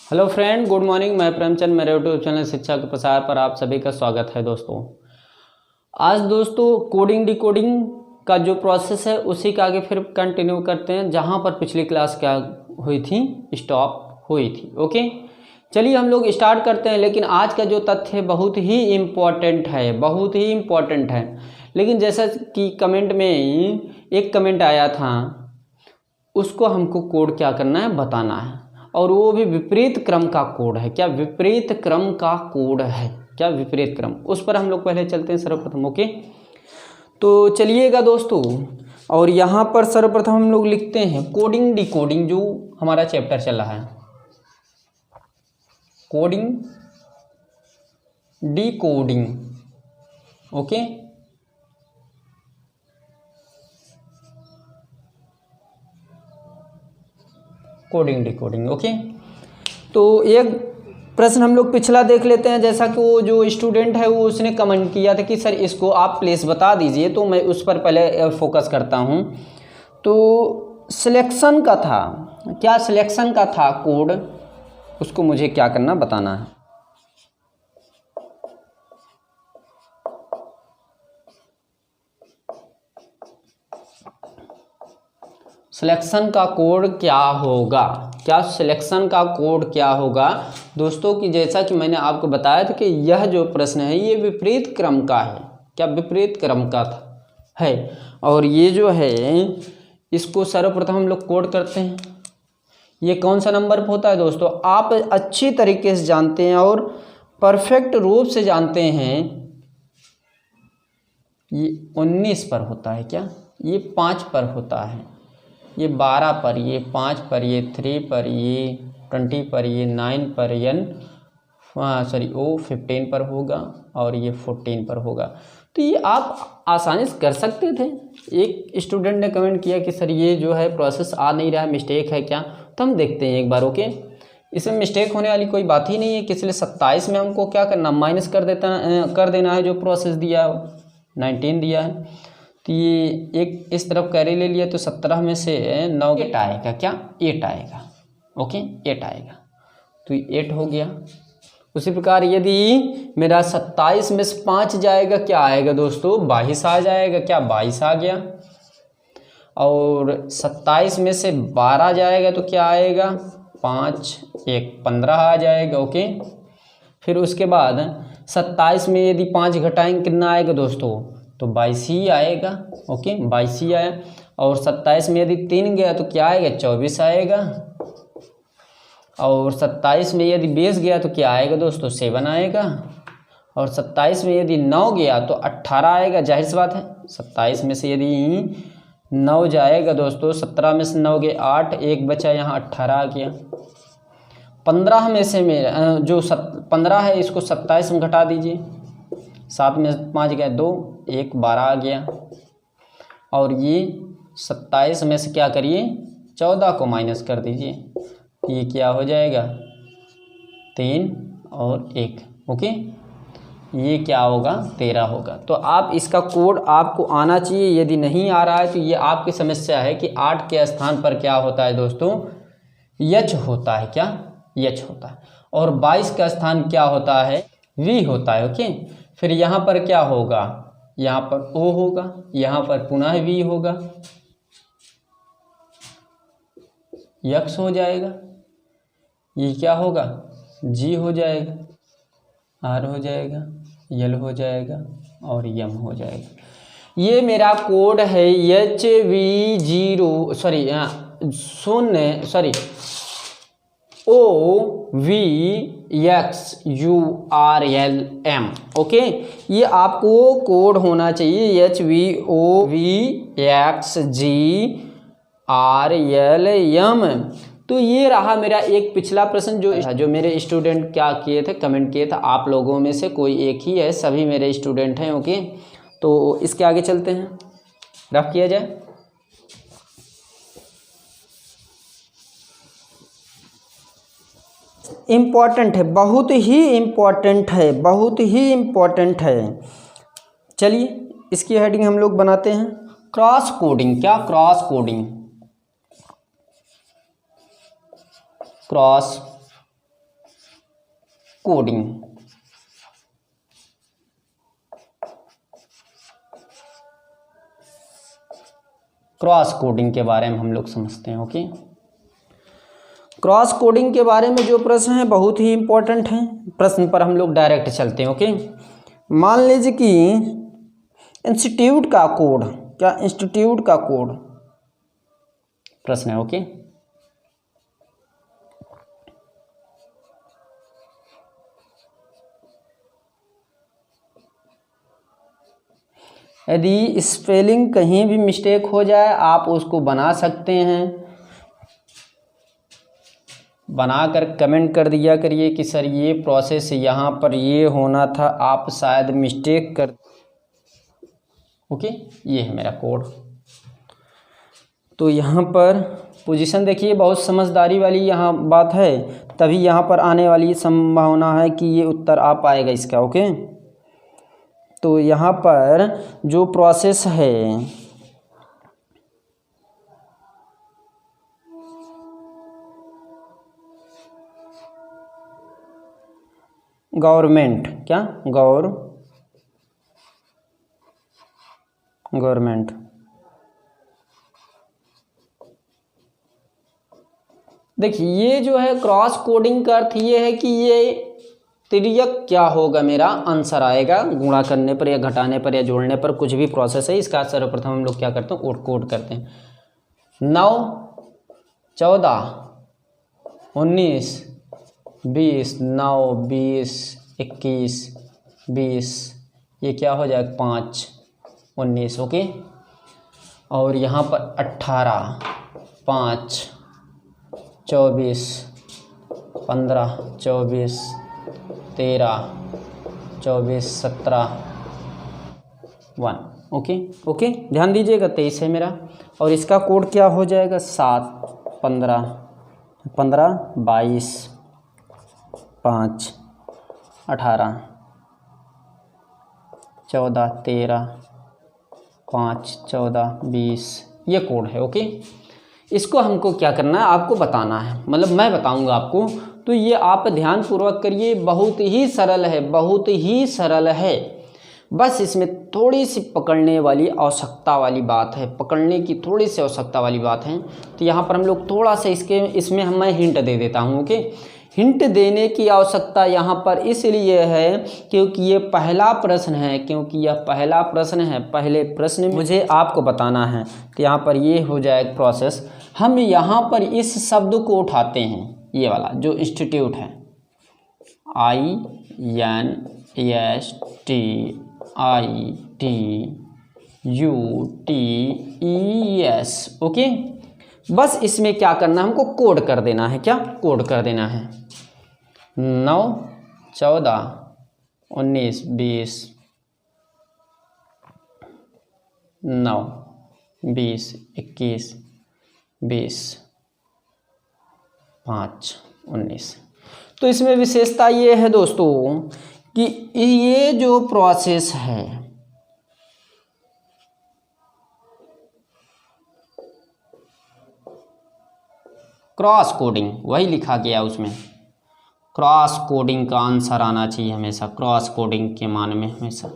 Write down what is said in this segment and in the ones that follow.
Hello friend, good morning. मैं प्रेमचंद, मेरे YouTube channel शिक्षा के प्रसार पर आप सभी का स्वागत है। आज दोस्तों कोडिंग डिकोडिंग का जो प्रोसेस है उसी का आगे फिर कंटिन्यू करते हैं, जहां पर पिछली क्लास क्या हुई थी, स्टॉप हुई थी। ओके, चलिए हम लोग स्टार्ट करते हैं। लेकिन आज का जो तथ्य है बहुत ही इम्पोर्टेंट है, बहुत ही इम्पोर्टेंट है। लेकिन जैसा कि कमेंट में एक कमेंट आया था, उसको हमको कोड क्या करना है, बताना है। और वो भी विपरीत क्रम का कोड है। क्या विपरीत क्रम का कोड है? क्या विपरीत क्रम? उस पर हम लोग पहले चलते हैं सर्वप्रथम। ओके, तो चलिएगा दोस्तों। और यहाँ पर सर्वप्रथम हम लोग लिखते हैं कोडिंग डिकोडिंग, जो हमारा चैप्टर चल रहा है, coding decoding. Okay, coding decoding. Okay, तो एक प्रश्न हम लोग पिछला देख लेते हैं। जैसा कि वो जो स्टूडेंट है वो उसने कमेंट किया था कि सर इसको आप प्लीज़ बता दीजिए, तो मैं उस पर पहले फोकस करता हूँ। तो सिलेक्शन का था, क्या सिलेक्शन का था कोड, उसको मुझे क्या करना, बताना है। सिलेक्शन का कोड क्या होगा? क्या सिलेक्शन का कोड क्या होगा दोस्तों? कि जैसा कि मैंने आपको बताया था कि यह जो प्रश्न है ये विपरीत क्रम का है। क्या विपरीत क्रम का है? और ये जो है इसको सर्वप्रथम हम लोग कोड करते हैं। ये कौन सा नंबर पर होता है दोस्तों? आप अच्छी तरीके से जानते हैं और परफेक्ट रूप से जानते हैं। ये 19 पर होता है। क्या ये 5 पर होता है? ये 12 पर, ये 5 पर, ये 3 पर, ये 20 पर, ये 9 पर, वो 15 पर होगा और ये 14 पर होगा। तो ये आप आसानी से कर सकते थे। एक स्टूडेंट ने कमेंट किया कि सर ये जो है प्रोसेस आ नहीं रहा है, मिस्टेक है क्या? तो हम देखते हैं एक बार। ओके, इसमें मिस्टेक होने वाली कोई बात ही नहीं है। इसलिए 27 में हमको क्या करना, माइनस कर देना है। जो प्रोसेस दिया है 19 दिया है, तो ये एक इस तरफ कैरी ले लिया, तो 17 में से 9 8 आएगा। क्या 8 आएगा? ओके, 8 आएगा, तो ये 8 हो गया। उसी प्रकार यदि मेरा 27 में से 5 जाएगा, क्या आएगा दोस्तों? 22 आ जाएगा। क्या 22 आ गया? और 27 में से 12 जाएगा तो क्या आएगा? 5 1 15 आ जाएगा। ओके, फिर उसके बाद 27 में यदि 5 घटाएंगे कितना आएगा दोस्तों? तो 22 ही आएगा। ओके, 22 ही आया। और 27 में यदि 3 गया तो क्या आएगा? 24 आएगा। और 27 में यदि 20 गया तो क्या आएगा दोस्तों? 7 आएगा। और 27 में यदि 9 गया तो 18 आएगा। जाहिर सी बात है, 27 में से यदि 9 जाएगा दोस्तों, 17 में से 9 गए 8, एक बचा यहाँ 18 आ गया। 15 में से मेरा जो 15 है इसको 27 में घटा दीजिए। 7 में 5 गए 2, 1 12 आ गया। और ये 27 में से क्या करिए, 14 को माइनस कर दीजिए। ये क्या हो जाएगा? 3 और 1। ओके, ये क्या होगा? 13 होगा। तो आप इसका कोड आपको आना चाहिए। यदि नहीं आ रहा है तो ये आपकी समस्या है कि 8 के स्थान पर क्या होता है दोस्तों? एच होता है। क्या एच होता है? और 22 का स्थान क्या होता है? वी होता है। ओके, फिर यहाँ पर क्या होगा? यहाँ पर ओ होगा, यहाँ पर पुनः वी होगा, यक्स हो जाएगा। ये क्या होगा? जी हो जाएगा, आर हो जाएगा, यल हो जाएगा और यम हो जाएगा। ये मेरा कोड है HVOVXURLM। ओके, ये आपको कोड होना चाहिए HVOVXGRLM। तो ये रहा मेरा एक पिछला प्रश्न जो मेरे स्टूडेंट क्या किए थे, कमेंट किए थे। आप लोगों में से कोई एक ही है, सभी मेरे स्टूडेंट हैं। ओके, तो इसके आगे चलते हैं, रफ किया जाए। इम्पॉर्टेंट है, बहुत ही इम्पॉर्टेंट है, बहुत ही इम्पॉर्टेंट है। चलिए इसकी हेडिंग हम लोग बनाते हैं क्रॉस कोडिंग। क्या cross coding? Cross coding. Cross coding के बारे में हम लोग समझते हैं। ओके, क्रॉस कोडिंग के बारे में जो प्रश्न है बहुत ही इंपॉर्टेंट है। प्रश्न पर हम लोग डायरेक्ट चलते हैं। ओके, मान लीजिए कि इंस्टीट्यूट का कोड, क्या इंस्टीट्यूट का कोड प्रश्न है। ओके, यदि स्पेलिंग कहीं भी मिस्टेक हो जाए आप उसको बना सकते हैं, बनाकर कमेंट कर दिया करिए कि सर ये प्रोसेस यहाँ पर ये होना था, आप शायद मिस्टेक कर। ओके, ये है मेरा कोड। तो यहाँ पर पोजीशन देखिए, बहुत समझदारी वाली यहाँ बात है, तभी यहाँ पर आने वाली संभावना है कि ये उत्तर आ पाएगा इसका। ओके, तो यहाँ पर जो प्रोसेस है गवर्नमेंट, क्या गवर्नमेंट, देखिए ये जो है क्रॉस कोडिंग का अर्थ ये है कि ये तिर्यक क्या होगा, मेरा आंसर आएगा गुणा करने पर या घटाने पर या जोड़ने पर, कुछ भी प्रोसेस है इसका सर्वप्रथम हम लोग क्या करते हैं, कोड करते हैं। 9, 14, 19, 20, 9, 20, 21, 20, ये क्या हो जाएगा 5, 19। ओके, और यहाँ पर 18, 5, 24, 15, 24, 13, 24, 17, 1। ओके, ध्यान दीजिएगा 23 है मेरा, और इसका कोड क्या हो जाएगा 7, 15, 22, 5, 18, 14, 13, 5, 14, 20, ये कोड है। ओके, इसको हमको क्या करना है, आपको बताना है, मतलब मैं बताऊंगा आपको, तो ये आप ध्यान पूर्वक करिए। बहुत ही सरल है, बहुत ही सरल है, बस इसमें थोड़ी सी पकड़ने वाली आवश्यकता वाली बात है, पकड़ने की थोड़ी सी आवश्यकता वाली बात है। तो यहाँ पर हम लोग थोड़ा सा इसमें मैं हिंट दे देता हूँ। ओके, हिंट देने की आवश्यकता यहाँ पर इसलिए है क्योंकि ये पहला प्रश्न है, पहले प्रश्न में मुझे आपको बताना है। तो यहाँ पर ये हो जाएगा प्रोसेस। हम यहाँ पर इस शब्द को उठाते हैं, ये वाला जो इंस्टीट्यूट है, INSTITUTES। ओके, बस इसमें क्या करना है, हमको कोड कर देना है। क्या कोड कर देना है? 9, 14, 19, 20, 9, 20, 21, 20, 5, 19। तो इसमें विशेषता ये है दोस्तों कि ये जो प्रोसेस है क्रॉस कोडिंग, वही लिखा गया उसमें, क्रॉस कोडिंग का आंसर आना चाहिए हमेशा, क्रॉस कोडिंग के मान में हमेशा।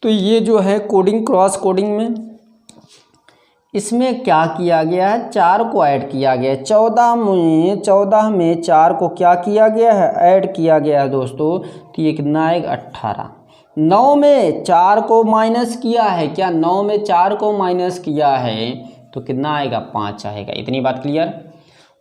तो ये जो है कोडिंग, क्रॉस कोडिंग में इसमें क्या किया गया है, 4 को ऐड किया गया है। 14 में 4 को क्या किया गया है, ऐड किया गया है दोस्तों। तो ये कितना आएगा 18। 9 में 4 को माइनस किया है, क्या 9 में 4 को माइनस किया है तो कितना आएगा 5 आएगा। इतनी बात क्लियर।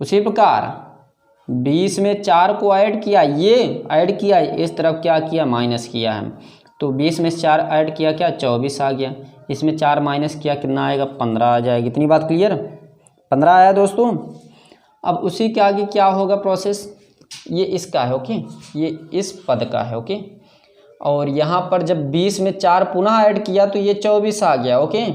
उसी प्रकार 20 में 4 को ऐड किया, ये ऐड किया, इस तरफ क्या किया माइनस किया है, तो 20 में 4 ऐड किया, क्या 24 आ गया। इसमें 4 माइनस किया, कितना आएगा 15 आ जाएगा। इतनी बात क्लियर, 15 आया दोस्तों। अब उसी के आगे क्या होगा प्रोसेस, ये इसका है। ओके, ये इस पद का है। ओके, और यहाँ पर जब 20 में 4 पुनः ऐड किया तो ये 24 आ गया। ओके,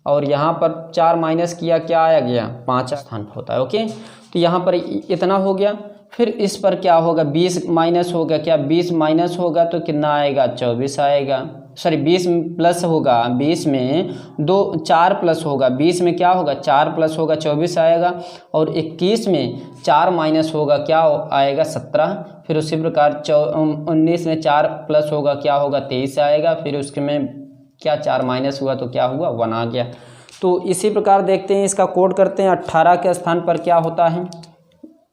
और यहाँ पर 4 माइनस किया, क्या आया गया 5 स्थान पर होता है। ओके, तो यहाँ पर इतना हो गया। फिर इस पर क्या होगा, 20 माइनस होगा, क्या 20 माइनस होगा तो कितना आएगा 24 आएगा। सॉरी 20 प्लस होगा, 20 में 4 प्लस होगा, 20 में क्या होगा 4 प्लस होगा 24 आएगा, और 21 में 4 माइनस होगा क्या आएगा 17। फिर उसी प्रकार 19 में 4 प्लस होगा क्या होगा 23 आएगा। फिर उसके में क्या 4 माइनस हुआ तो क्या हुआ 1 आ गया। तो इसी प्रकार देखते हैं, इसका कोड करते हैं। 18 के स्थान पर क्या होता है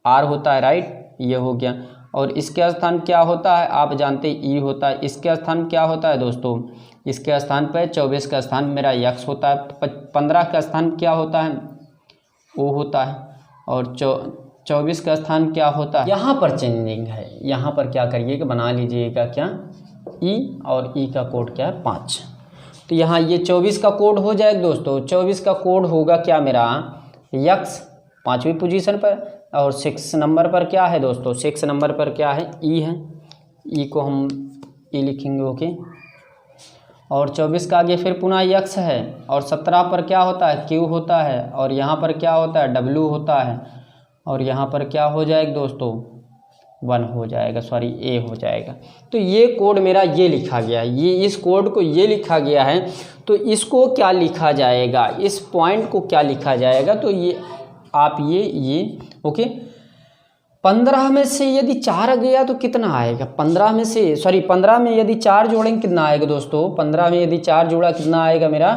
R होता है, राइट, ये हो गया। और इसके स्थान क्या होता है आप जानते हैं E होता है। इसके स्थान क्या होता है दोस्तों, इसके स्थान पर 24 का स्थान मेरा X होता है। 15 का स्थान क्या होता है O होता है, और 24 का स्थान क्या होता है, यहाँ पर चेंजिंग है। यहाँ पर क्या करिएगा बना लीजिएगा क्या E, और E का कोड क्या है 5। तो यहाँ ये 24 का कोड हो जाएगा दोस्तों। 24 का कोड होगा क्या मेरा X 5वीं पोजीशन पर, और 6 नंबर पर क्या है दोस्तों, 6 नंबर पर क्या है E है। E को हम E लिखेंगे, ओके। और 24 का आगे फिर पुनः X है, और 17 पर क्या होता है Q होता है, और यहाँ पर क्या होता है W होता है, और यहाँ पर क्या हो जाएगा दोस्तों 1 हो जाएगा, सॉरी A हो जाएगा। तो ये कोड मेरा ये लिखा गया है, ये इस कोड को ये लिखा गया है। तो इसको क्या लिखा जाएगा, इस पॉइंट को क्या लिखा जाएगा, तो ये आप ये ओके। 15 में से यदि 4 गया तो कितना आएगा, 15 में से सॉरी 15 में यदि 4 जोड़ेंगे कितना आएगा दोस्तों, 15 में यदि 4 जोड़ा कितना आएगा मेरा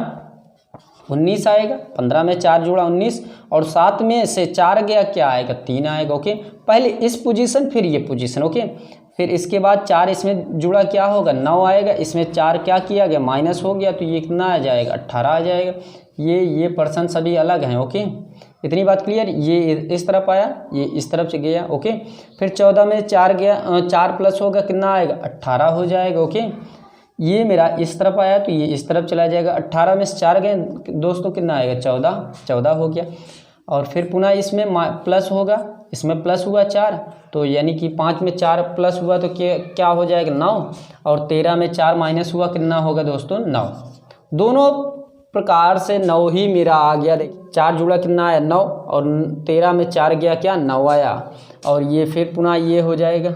19 आएगा। 15 में 4 जोड़ा 19, और 7 में से 4 गया क्या आएगा 3 आएगा, ओके। पहले इस पोजीशन फिर ये पोजीशन, ओके। फिर इसके बाद 4 इसमें जुड़ा क्या होगा 9 आएगा। इसमें 4 क्या किया गया माइनस हो गया, तो ये कितना आ जाएगा 18 आ जाएगा। ये पर्सन सभी अलग हैं, ओके। इतनी बात क्लियर। ये इस तरफ आया, ये इस तरफ से गया, ओके। फिर 14 में 4 गया, 4 प्लस होगा कितना आएगा 18 हो जाएगा, ओके। ये मेरा इस तरफ आया तो ये इस तरफ चला जाएगा। 18 में से 4 गए दोस्तों कितना आएगा 14 हो गया। और फिर पुनः इसमें प्लस होगा, इसमें प्लस हुआ 4, तो यानी कि 5 में 4 प्लस हुआ तो क्या हो जाएगा 9, और 13 में 4 माइनस हुआ कितना होगा दोस्तों 9। दोनों प्रकार से 9 ही मेरा आ गया। 4 जुड़ा कितना आया 9, और 13 में 4 गया क्या 9 आया। और ये फिर पुनः ये हो जाएगा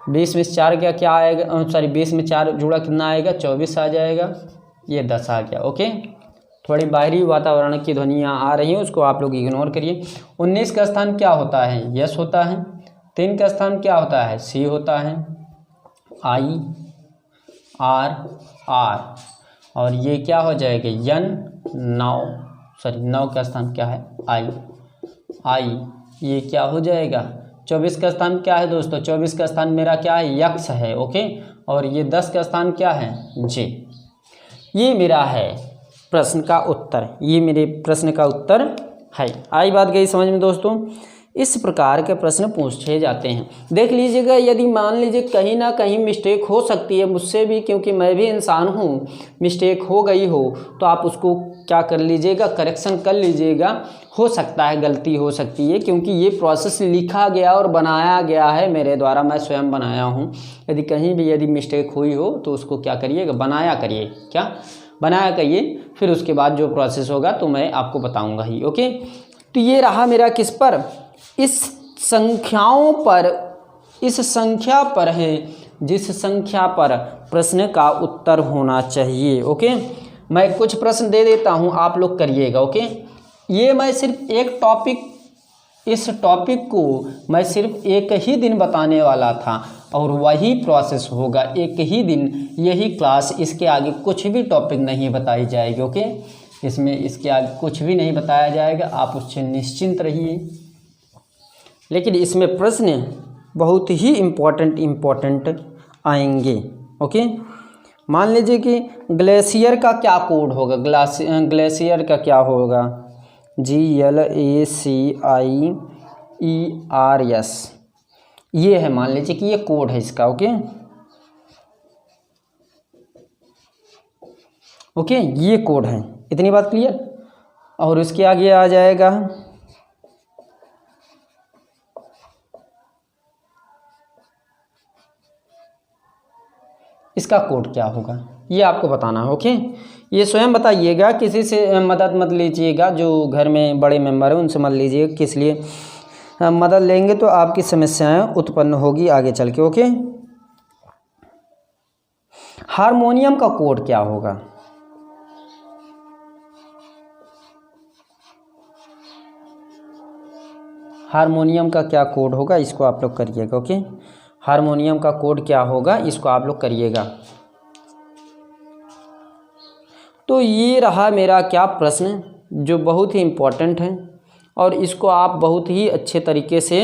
20 में 4 गया क्या आएगा, सॉरी 20 में 4 जुड़ा कितना आएगा 24 आ जाएगा। ये 10 आ गया, ओके। थोड़ी बाहरी वातावरण की ध्वनियाँ आ रही हैं, उसको आप लोग इग्नोर करिए। 19 का स्थान क्या होता है यस होता है। 3 का स्थान क्या होता है सी होता है, आई आर आर, और ये क्या हो जाएगा यन 9 का स्थान क्या है आई, ये क्या हो जाएगा। 24 का स्थान क्या है दोस्तों, 24 का स्थान मेरा क्या है यक्स है, ओके। और ये 10 का स्थान क्या है जे। ये मेरा है प्रश्न का उत्तर, ये मेरे प्रश्न का उत्तर है। आई बात गई समझ में दोस्तों। इस प्रकार के प्रश्न पूछे जाते हैं। देख लीजिएगा, यदि मान लीजिए कहीं ना कहीं मिस्टेक हो सकती है मुझसे भी, क्योंकि मैं भी इंसान हूँ, मिस्टेक हो गई हो तो आप उसको क्या कर लीजिएगा करेक्शन कर लीजिएगा। हो सकता है गलती हो सकती है, क्योंकि ये प्रोसेस लिखा गया और बनाया गया है मेरे द्वारा, मैं स्वयं बनाया हूँ। यदि कहीं भी यदि मिस्टेक हुई हो तो उसको क्या करिएगा बनाया करिए, क्या बनाया करिए। फिर उसके बाद जो प्रोसेस होगा तो मैं आपको बताऊँगा ही, ओके। तो ये रहा मेरा किस पर, इस संख्याओं पर, इस संख्या पर है जिस संख्या पर प्रश्न का उत्तर होना चाहिए, ओके। मैं कुछ प्रश्न दे देता हूं, आप लोग करिएगा, ओके। ये मैं सिर्फ एक टॉपिक, इस टॉपिक को मैं सिर्फ एक ही दिन बताने वाला था, और वही प्रोसेस होगा एक ही दिन, यही क्लास। इसके आगे कुछ भी टॉपिक नहीं बताई जाएगी, ओके। इसमें इसके आगे कुछ भी नहीं बताया जाएगा, आप उससे निश्चिंत रहिए। लेकिन इसमें प्रश्न बहुत ही इम्पोर्टेंट आएंगे, ओके। मान लीजिए कि ग्लेशियर का क्या कोड होगा, ग्लेशियर का क्या होगा GLACIERS, ये है, मान लीजिए कि ये कोड है इसका, ओके ओके, ये कोड है। इतनी बात क्लियर। और उसके आगे आ जाएगा इसका कोड क्या होगा, ये आपको बताना है, ओके। ये स्वयं बताइएगा, किसी से मदद मत लीजिएगा, जो घर में बड़े मेंबर हैं उनसे मत लीजिएगा, किस लिए मदद लेंगे तो आपकी समस्याएं उत्पन्न होगी आगे चल के, ओके। हारमोनियम का कोड क्या होगा? हारमोनियम का क्या कोड होगा, इसको आप लोग करिएगा। ओके, हारमोनियम का कोड क्या होगा, इसको आप लोग करिएगा। तो ये रहा मेरा क्या प्रश्न, जो बहुत ही इम्पोर्टेंट है और इसको आप बहुत ही अच्छे तरीके से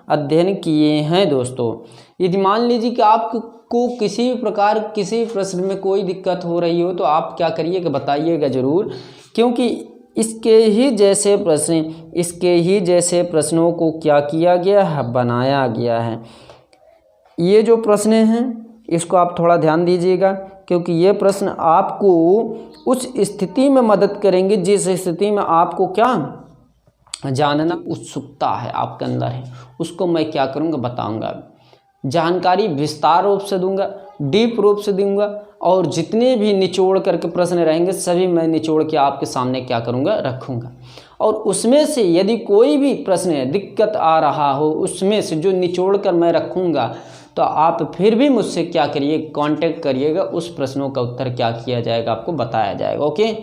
अध्ययन किए हैं दोस्तों। यदि मान लीजिए कि आपको किसी भी प्रकार किसी प्रश्न में कोई दिक्कत हो रही हो तो आप क्या करिएगा, बताइएगा ज़रूर, क्योंकि इसके ही जैसे प्रश्नों को क्या किया गया है, बनाया गया है। ये जो प्रश्न हैं इसको आप थोड़ा ध्यान दीजिएगा, क्योंकि ये प्रश्न आपको उस स्थिति में मदद करेंगे जिस स्थिति में आपको क्या जानना उत्सुकता है आपके अंदर है, उसको मैं क्या करूँगा, बताऊँगा। जानकारी विस्तार रूप से दूंगा, डीप रूप से दूंगा, और जितने भी निचोड़ करके प्रश्न रहेंगे सभी मैं निचोड़ के आपके सामने क्या करूँगा, रखूँगा। और उसमें से यदि कोई भी प्रश्न दिक्कत आ रहा हो, उसमें से जो निचोड़ कर मैं रखूँगा, तो आप फिर भी मुझसे क्या करिए, कांटेक्ट करिएगा। उस प्रश्नों का उत्तर क्या किया जाएगा, आपको बताया जाएगा। ओके,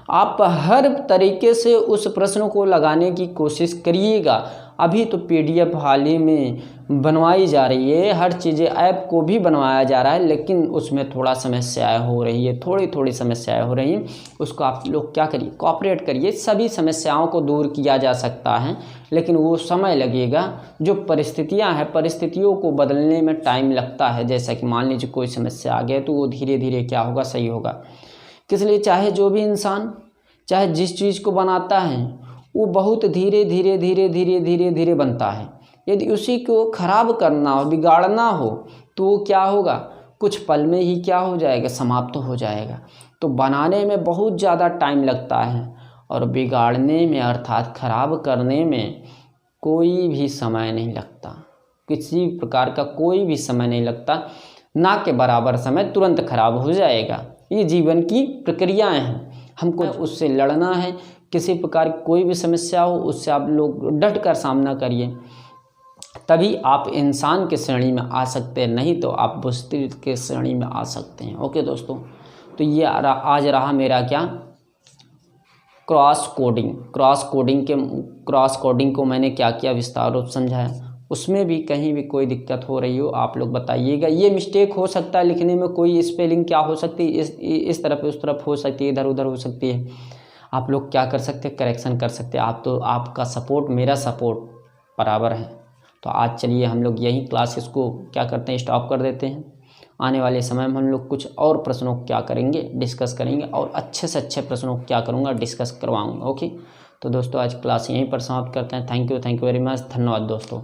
आप हर तरीके से उस प्रश्न को लगाने की कोशिश करिएगा। अभी तो पीडीएफ हाल ही में बनवाई जा रही है, हर चीज़ें ऐप को भी बनवाया जा रहा है, लेकिन उसमें थोड़ा समस्याएं हो रही है, थोड़ी समस्याएं हो रही हैं। उसको आप लोग क्या करिए, कोऑपरेट करिए। सभी समस्याओं को दूर किया जा सकता है, लेकिन वो समय लगेगा। जो परिस्थितियां हैं, परिस्थितियों को बदलने में टाइम लगता है। जैसा कि मान लीजिए कोई समस्या आ गया तो वो धीरे धीरे क्या होगा, सही होगा। इसलिए चाहे जो भी इंसान चाहे जिस चीज़ को बनाता है वो बहुत धीरे धीरे बनता है। यदि उसी को खराब करना हो, बिगाड़ना हो, तो वो क्या होगा, कुछ पल में ही क्या हो जाएगा, समाप्त हो जाएगा। तो बनाने में बहुत ज़्यादा टाइम लगता है और बिगाड़ने में अर्थात खराब करने में कोई भी समय नहीं लगता। किसी प्रकार का कोई भी समय नहीं लगता, ना के बराबर समय तुरंत खराब हो जाएगा। ये जीवन की प्रक्रियाएं हैं, हमको उससे लड़ना है। किसी प्रकार की कोई भी समस्या हो उससे आप लोग डट कर सामना करिए, तभी आप इंसान के श्रेणी में आ सकते हैं, नहीं तो आप बुस्ती के श्रेणी में आ सकते हैं। ओके दोस्तों, तो ये आज रहा मेरा क्या, क्रॉस कोडिंग को मैंने क्या किया, विस्तार रूप समझाया। उसमें भी कहीं भी कोई दिक्कत हो रही हो आप लोग बताइएगा। ये मिस्टेक हो सकता है लिखने में, कोई स्पेलिंग क्या हो सकती है, इस तरफ उस तरफ हो सकती है, इधर उधर हो सकती है। आप लोग क्या कर सकते हैं, करेक्शन कर सकते हैं। आप तो आपका सपोर्ट मेरा सपोर्ट बराबर है। तो आज चलिए हम लोग यही क्लासेस को क्या करते हैं, स्टॉप कर देते हैं। आने वाले समय में हम लोग कुछ और प्रश्नों को क्या करेंगे, डिस्कस करेंगे, और अच्छे से अच्छे प्रश्नों को क्या करूँगा, डिस्कस करवाऊँगा। ओके, तो दोस्तों आज क्लास यहीं पर समाप्त करते हैं। थैंक यू वेरी मच, धन्यवाद दोस्तों।